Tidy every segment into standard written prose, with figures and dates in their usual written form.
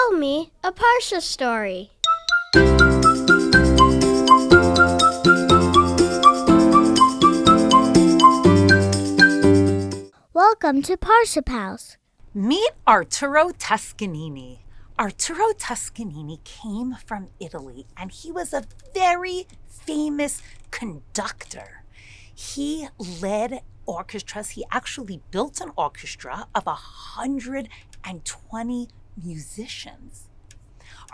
Tell me a Parsha story. Welcome to Parsha House. Meet Arturo Toscanini. Arturo Toscanini came from Italy, and he was a very famous conductor. He led orchestras. He actually built an orchestra of 120 musicians.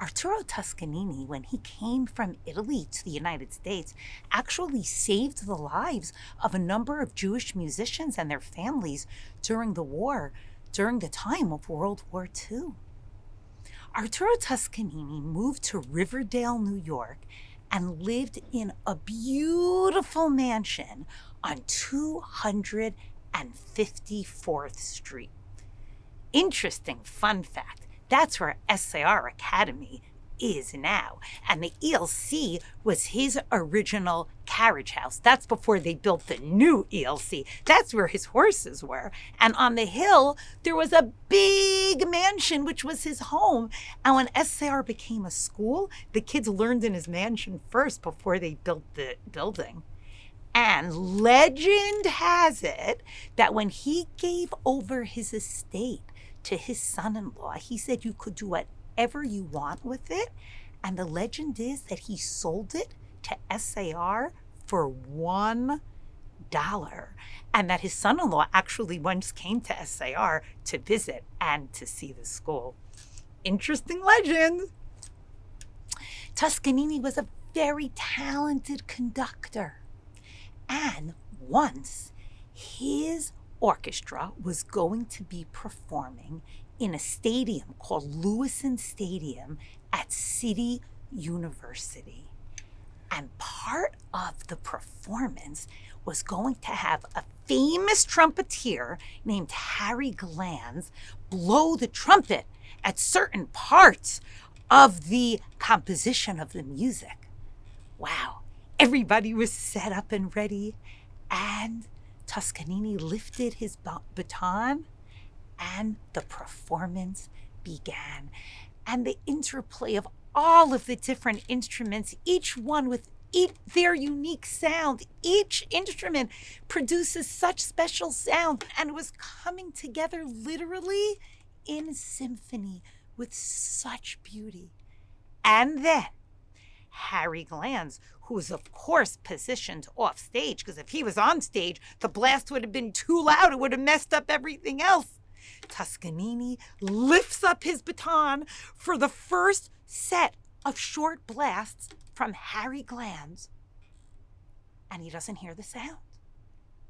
Arturo Toscanini, when he came from Italy to the United States, actually saved the lives of a number of Jewish musicians and their families during the time of World War II. Arturo Toscanini moved to Riverdale, New York, and lived in a beautiful mansion on 254th Street. Interesting fun fact. That's where SAR Academy is now. And the ELC was his original carriage house. That's before they built the new ELC. That's where his horses were. And on the hill, there was a big mansion, which was his home. And when SAR became a school, the kids learned in his mansion first before they built the building. And legend has it that when he gave over his estate to his son-in-law, he said you could do whatever you want with it. And the legend is that he sold it to SAR for $1. And that his son-in-law actually once came to SAR to visit and to see the school. Interesting legend. Toscanini was a very talented conductor. And once his orchestra was going to be performing in a stadium called Lewison Stadium at City University. And part of the performance was going to have a famous trumpeter named Harry Glanz blow the trumpet at certain parts of the composition of the music. Wow, everybody was set up and ready, and Toscanini lifted his baton, and the performance began. And the interplay of all of the different instruments, each one with their unique sound. Each instrument produces such special sound, and it was coming together literally in symphony with such beauty. And then Harry Glanz, who was of course positioned off stage, because if he was on stage, the blast would have been too loud. It would have messed up everything else. Toscanini lifts up his baton for the first set of short blasts from Harry Glanz, and he doesn't hear the sound.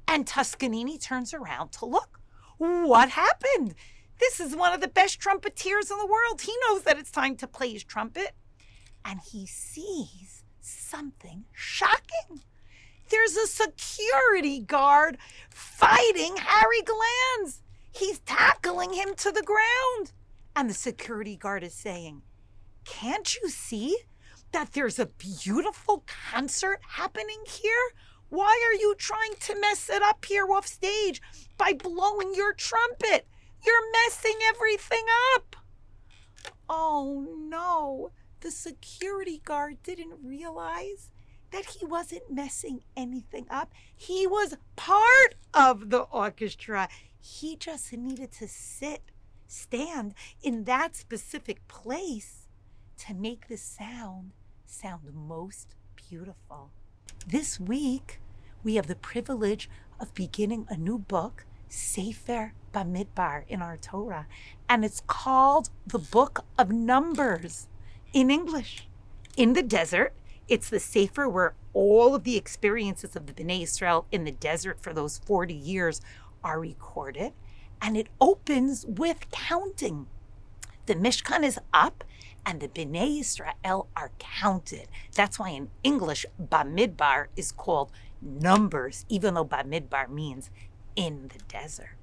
And Toscanini turns around to look. What happened? This is one of the best trumpeters in the world. He knows that it's time to play his trumpet. And he sees something shocking. There's a security guard fighting Harry Glanz. He's tackling him to the ground. And the security guard is saying, "Can't you see that there's a beautiful concert happening here? Why are you trying to mess it up here off stage by blowing your trumpet? You're messing everything up." Oh no. The security guard didn't realize that he wasn't messing anything up. He was part of the orchestra. He just needed to stand in that specific place to make the sound most beautiful. This week, we have the privilege of beginning a new book, Sefer Bamidbar, in our Torah, and it's called the Book of Numbers. In English. In the desert, it's the Sefer where all of the experiences of the Bnei Israel in the desert for those 40 years are recorded, and it opens with counting. The Mishkan is up, and the Bnei Israel are counted. That's why in English, Bamidbar is called Numbers, even though Bamidbar means in the desert.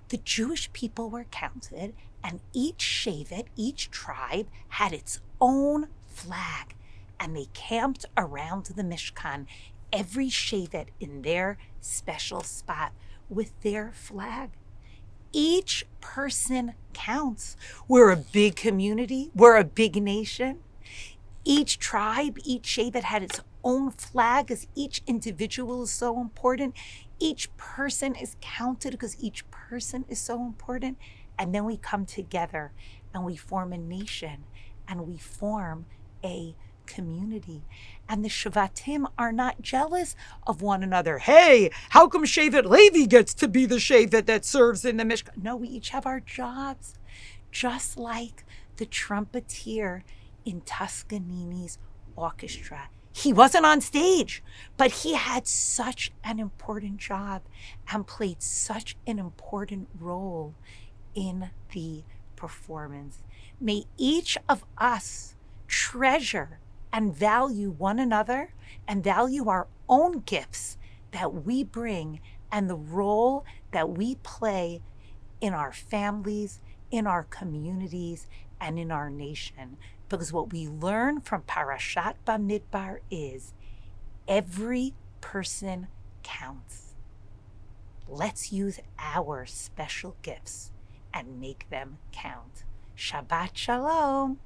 The Jewish people were counted, and each shevet, each tribe, had its own flag, and they camped around the Mishkan, every shevet in their special spot with their flag. each person counts. We're a big community. We're a big nation. Each tribe, each Shevet had its own flag, as each individual is so important. Each person is counted because each person is so important. And then we come together and we form a nation and we form a community. And the Shevatim are not jealous of one another. Hey, how come Shevet Levi gets to be the Shevet that serves in the Mishkan? No, we each have our jobs. Just like the trumpeter in Toscanini's orchestra. He wasn't on stage, but he had such an important job and played such an important role in the performance. May each of us treasure and value one another and value our own gifts that we bring and the role that we play in our families, in our communities, and in our nation. Because what we learn from Parashat Bamidbar is every person counts. Let's use our special gifts and make them count. Shabbat Shalom.